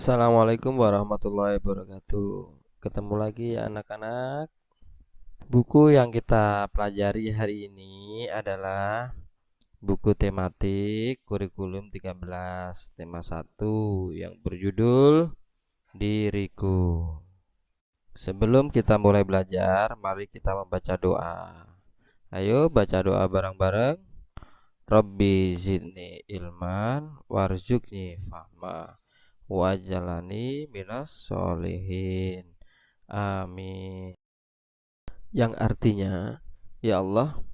Assalamualaikum warahmatullahi wabarakatuh. Ketemu lagi ya anak-anak. Buku yang kita pelajari hari ini adalah buku tematik kurikulum 13 tema 1 yang berjudul Diriku. Sebelum kita mulai belajar, mari kita membaca doa. Ayo baca doa bareng-bareng. Rabbi zidni ilman warzuqni fahma wajalani minas solihin. Amin. Yang artinya, ya Allah,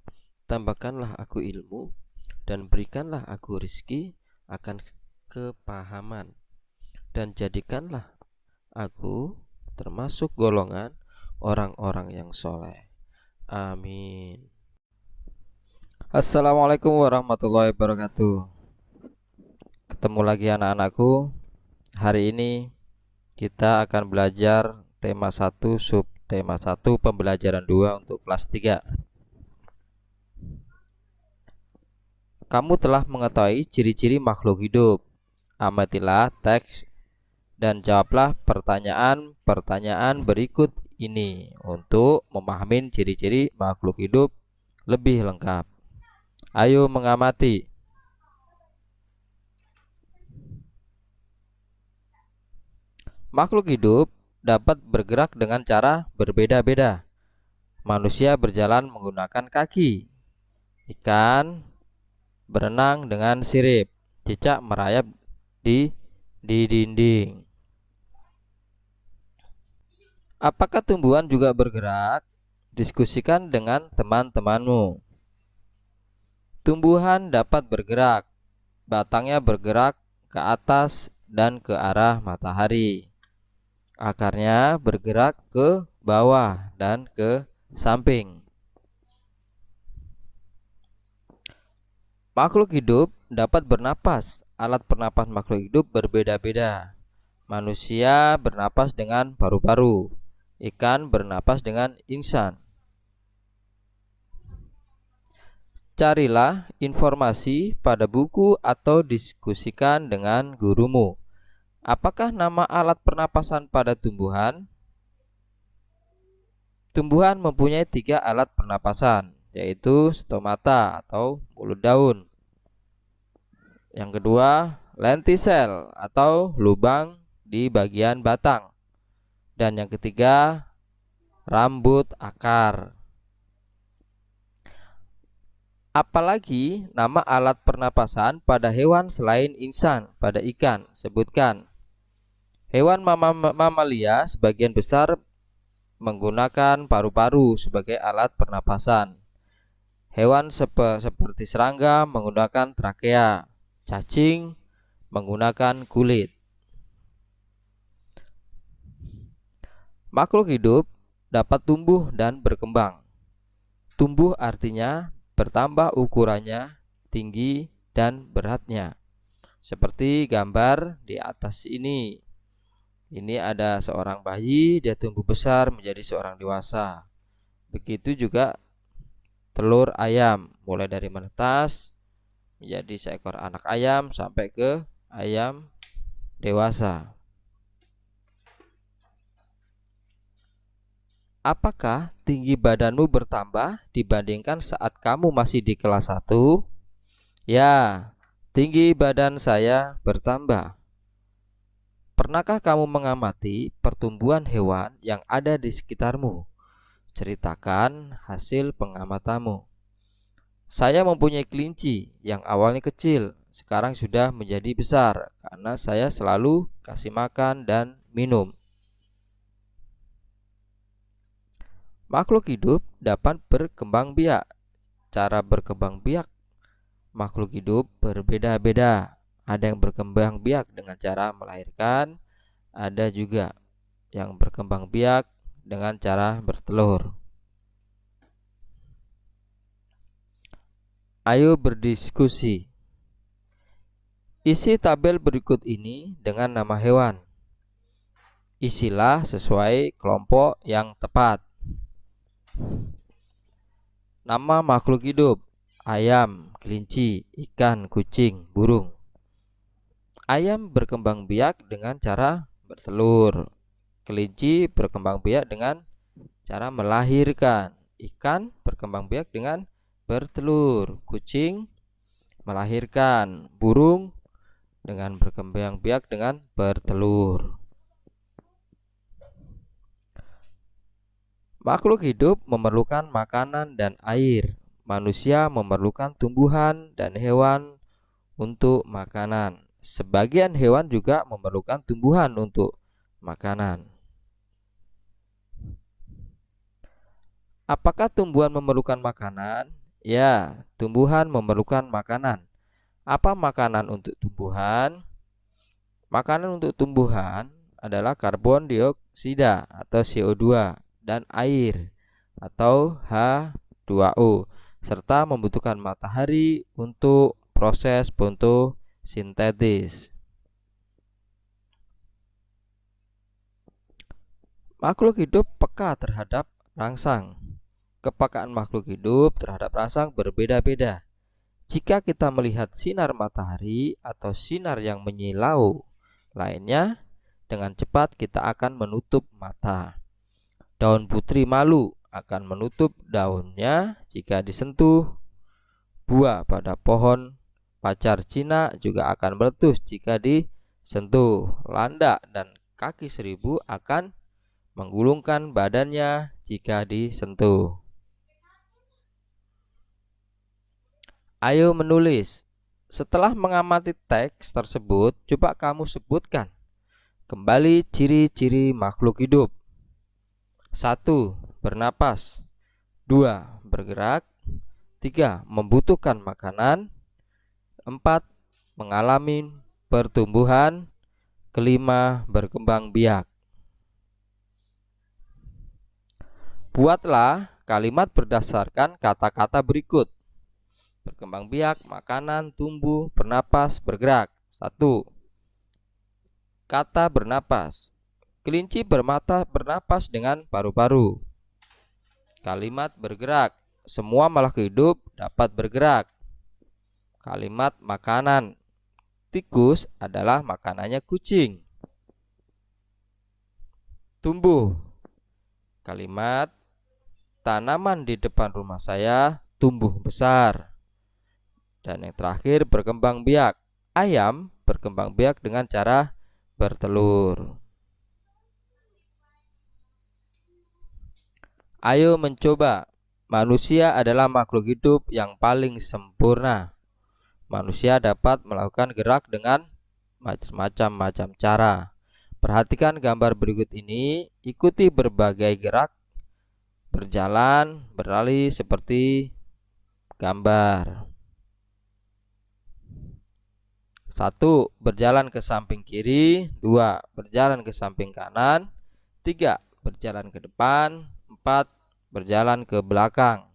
tambahkanlah aku ilmu dan berikanlah aku rizki akan kepahaman, dan jadikanlah aku termasuk golongan orang-orang yang soleh. Amin. Assalamualaikum warahmatullahi wabarakatuh. Ketemu lagi anak-anakku. Hari ini kita akan belajar tema 1 sub tema 1 pembelajaran 2 untuk kelas 3. Kamu telah mengetahui ciri-ciri makhluk hidup. Amatilah teks dan jawablah pertanyaan-pertanyaan berikut ini untuk memahami ciri-ciri makhluk hidup lebih lengkap. Ayo mengamati. Makhluk hidup dapat bergerak dengan cara berbeda-beda. Manusia berjalan menggunakan kaki. Ikan berenang dengan sirip. Cicak merayap di dinding. Apakah tumbuhan juga bergerak? Diskusikan dengan teman-temanmu. Tumbuhan dapat bergerak. Batangnya bergerak ke atas dan ke arah matahari. Akarnya bergerak ke bawah dan ke samping. Makhluk hidup dapat bernapas. Alat pernapas makhluk hidup berbeda-beda. Manusia bernapas dengan paru-paru. Ikan bernapas dengan insang. Carilah informasi pada buku atau diskusikan dengan gurumu. Apakah nama alat pernapasan pada tumbuhan? Tumbuhan mempunyai 3 alat pernapasan, yaitu stomata atau mulut daun. Yang kedua, lentisel atau lubang di bagian batang. Dan yang ketiga, rambut akar. Apalagi nama alat pernapasan pada hewan selain insan pada ikan? Sebutkan. Hewan mamalia sebagian besar menggunakan paru-paru sebagai alat pernapasan. Hewan seperti serangga menggunakan trakea. Cacing menggunakan kulit. Makhluk hidup dapat tumbuh dan berkembang. Tumbuh artinya bertambah ukurannya, tinggi, dan beratnya. Seperti gambar di atas ini. Ini ada seorang bayi, dia tumbuh besar menjadi seorang dewasa. Begitu juga telur ayam, mulai dari menetas menjadi seekor anak ayam sampai ke ayam dewasa. Apakah tinggi badanmu bertambah dibandingkan saat kamu masih di kelas 1? Ya, tinggi badan saya bertambah. Pernahkah kamu mengamati pertumbuhan hewan yang ada di sekitarmu? Ceritakan hasil pengamatanmu. Saya mempunyai kelinci yang awalnya kecil, sekarang sudah menjadi besar karena saya selalu kasih makan dan minum. Makhluk hidup dapat berkembang biak. Cara berkembang biak makhluk hidup berbeda-beda. Ada yang berkembang biak dengan cara melahirkan, ada juga yang berkembang biak dengan cara bertelur. Ayo berdiskusi. Isi tabel berikut ini dengan nama hewan. Isilah sesuai kelompok yang tepat. Nama makhluk hidup: ayam, kelinci, ikan, kucing, burung. Ayam berkembang biak dengan cara bertelur. Kelinci berkembang biak dengan cara melahirkan. Ikan berkembang biak dengan bertelur. Kucing melahirkan. Burung dengan berkembang biak dengan bertelur. Makhluk hidup memerlukan makanan dan air. Manusia memerlukan tumbuhan dan hewan untuk makanan. Sebagian hewan juga memerlukan tumbuhan untuk makanan. Apakah tumbuhan memerlukan makanan? Ya, tumbuhan memerlukan makanan. Apa makanan untuk tumbuhan? Makanan untuk tumbuhan adalah karbon dioksida atau CO2 dan air atau H2O serta membutuhkan matahari untuk proses fotosintesis. Makhluk hidup peka terhadap rangsang. Kepekaan makhluk hidup terhadap rangsang berbeda-beda. Jika kita melihat sinar matahari atau sinar yang menyilau lainnya, dengan cepat kita akan menutup mata. Daun putri malu akan menutup daunnya jika disentuh. Buah pada pohon pacar Cina juga akan meletus jika disentuh. Landak dan kaki seribu akan menggulungkan badannya jika disentuh. Ayo menulis. Setelah mengamati teks tersebut, coba kamu sebutkan kembali ciri-ciri makhluk hidup. 1. Bernapas. 2. Bergerak. 3. Membutuhkan makanan. 4. Mengalami pertumbuhan. Kelima, berkembang biak. Buatlah kalimat berdasarkan kata-kata berikut. Berkembang biak, makanan, tumbuh, bernapas, bergerak. 1. Kata bernapas. Kelinci bernapas dengan paru-paru. Kalimat bergerak. Semua makhluk hidup dapat bergerak. Kalimat makanan. Tikus adalah makanannya kucing. Tumbuh. Kalimat tanaman di depan rumah saya tumbuh besar. Dan yang terakhir, berkembang biak. Ayam berkembang biak dengan cara bertelur. Ayo mencoba. Manusia adalah makhluk hidup yang paling sempurna. Manusia dapat melakukan gerak dengan macam-macam cara. Perhatikan gambar berikut ini. Ikuti berbagai gerak berjalan, berlari seperti gambar. 1. Berjalan ke samping kiri. 2. Berjalan ke samping kanan. 3. Berjalan ke depan. 4. Berjalan ke belakang.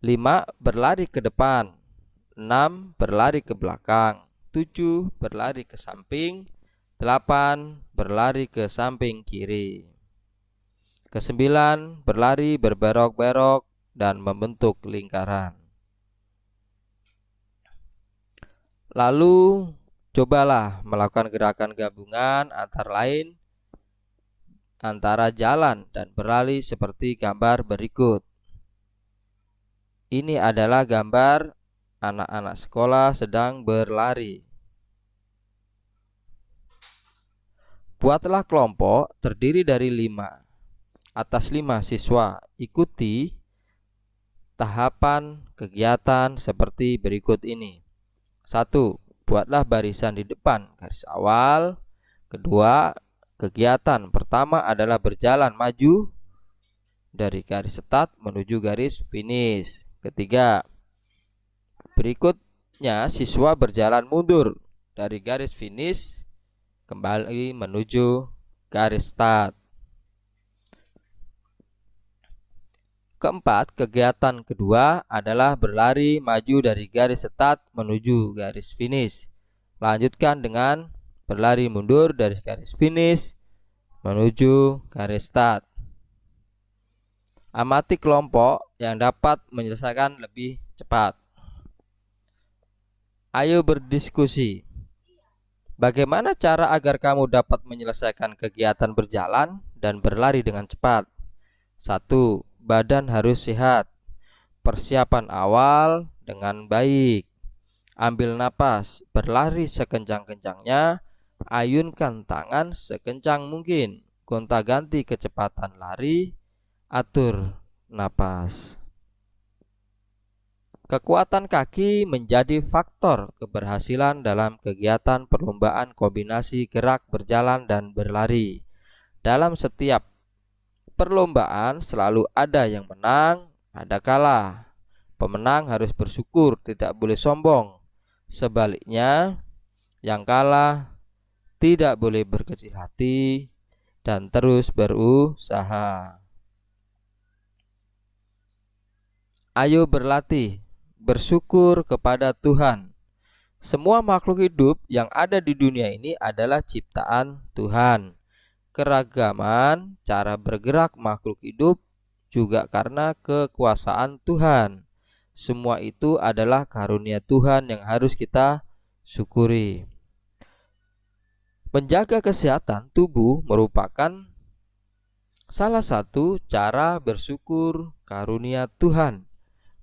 5. Berlari ke depan. 6. Berlari ke belakang. 7. Berlari ke samping. 8. Berlari ke samping kiri. Ke-9. Berlari berberok-berok dan membentuk lingkaran. Lalu cobalah melakukan gerakan gabungan antara jalan dan berlari seperti gambar berikut. Ini adalah gambar anak-anak sekolah sedang berlari. Buatlah kelompok terdiri dari 5 siswa. Ikuti tahapan kegiatan seperti berikut ini. 1. Buatlah barisan di depan garis awal. 2. Kegiatan pertama adalah berjalan maju dari garis start menuju garis finish. 3. Berikutnya siswa berjalan mundur dari garis finish kembali menuju garis start. 4. Kegiatan kedua adalah berlari maju dari garis start menuju garis finish. Lanjutkan dengan berlari mundur dari garis finish menuju garis start. Amati kelompok yang dapat menyelesaikan lebih cepat. Ayo berdiskusi. Bagaimana cara agar kamu dapat menyelesaikan kegiatan berjalan dan berlari dengan cepat? 1. Badan harus sehat. Persiapan awal dengan baik. Ambil napas, berlari sekencang-kencangnya, ayunkan tangan sekencang mungkin. Gonta-ganti kecepatan lari, atur napas. Kekuatan kaki menjadi faktor keberhasilan dalam kegiatan perlombaan kombinasi gerak berjalan dan berlari. Dalam setiap perlombaan selalu ada yang menang, ada kalah. Pemenang harus bersyukur, tidak boleh sombong. Sebaliknya, yang kalah tidak boleh berkecil hati dan terus berusaha. Ayo berlatih bersyukur kepada Tuhan. Semua makhluk hidup yang ada di dunia ini adalah ciptaan Tuhan. Keragaman cara bergerak makhluk hidup juga karena kekuasaan Tuhan. Semua itu adalah karunia Tuhan yang harus kita syukuri. Menjaga kesehatan tubuh merupakan salah satu cara bersyukur karunia Tuhan.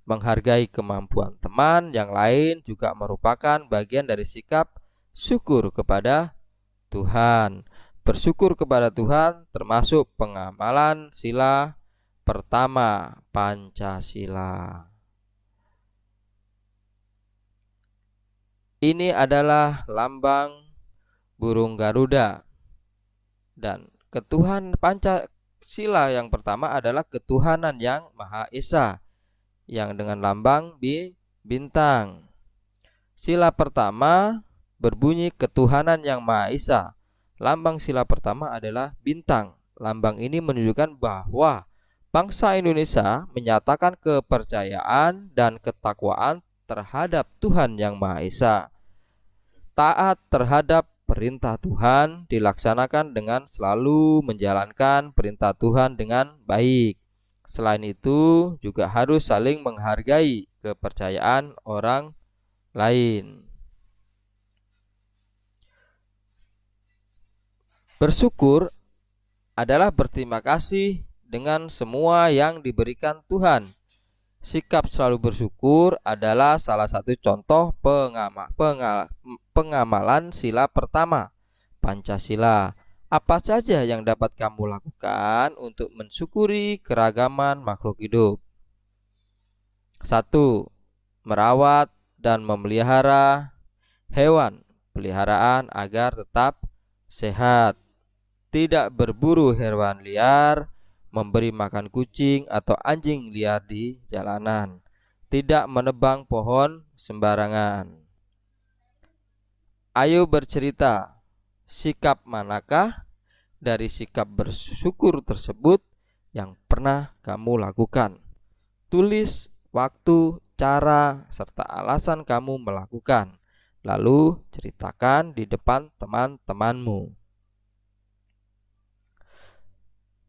Menghargai kemampuan teman yang lain juga merupakan bagian dari sikap syukur kepada Tuhan. Bersyukur kepada Tuhan termasuk pengamalan sila pertama, Pancasila. Ini adalah lambang burung Garuda. Dan ketuhanan Pancasila yang pertama adalah ketuhanan yang Maha Esa, yang dengan lambang bintang. Sila pertama berbunyi ketuhanan yang Maha Esa. Lambang sila pertama adalah bintang. Lambang ini menunjukkan bahwa bangsa Indonesia menyatakan kepercayaan dan ketakwaan terhadap Tuhan yang Maha Esa. Taat terhadap perintah Tuhan dilaksanakan dengan selalu menjalankan perintah Tuhan dengan baik. Selain itu, juga harus saling menghargai kepercayaan orang lain. Bersyukur adalah berterima kasih dengan semua yang diberikan Tuhan. Sikap selalu bersyukur adalah salah satu contoh pengamalan sila pertama, Pancasila. Apa saja yang dapat kamu lakukan untuk mensyukuri keragaman makhluk hidup? 1. Merawat dan memelihara hewan peliharaan agar tetap sehat. Tidak berburu hewan liar, memberi makan kucing atau anjing liar di jalanan. Tidak menebang pohon sembarangan. Ayo bercerita. Sikap manakah dari sikap bersyukur tersebut yang pernah kamu lakukan? Tulis waktu, cara, serta alasan kamu melakukan. Lalu ceritakan di depan teman-temanmu.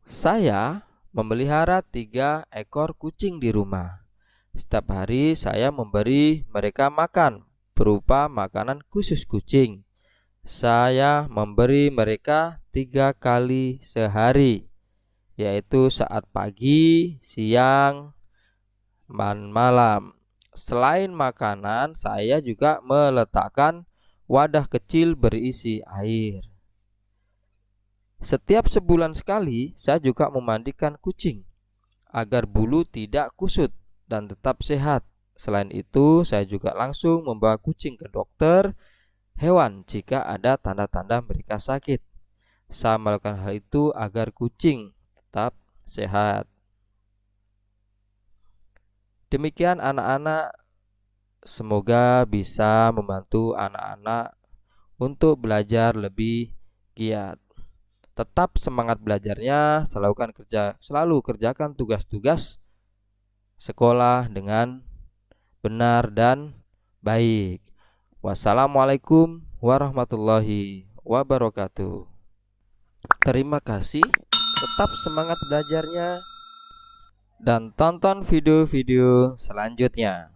Saya memelihara 3 ekor kucing di rumah. Setiap hari saya memberi mereka makan berupa makanan khusus kucing. Saya memberi mereka 3 kali sehari, yaitu saat pagi, siang, dan malam. Selain makanan, saya juga meletakkan wadah kecil berisi air. Setiap sebulan sekali, saya juga memandikan kucing agar bulu tidak kusut dan tetap sehat. Selain itu, saya juga langsung membawa kucing ke dokter hewan jika ada tanda-tanda mereka sakit. Saya melakukan hal itu agar kucing tetap sehat. Demikian anak-anak, semoga bisa membantu anak-anak untuk belajar lebih giat. Tetap semangat belajarnya, selalu kerjakan tugas-tugas sekolah dengan benar dan baik. Wassalamualaikum warahmatullahi wabarakatuh. Terima kasih, tetap semangat belajarnya dan tonton video-video selanjutnya.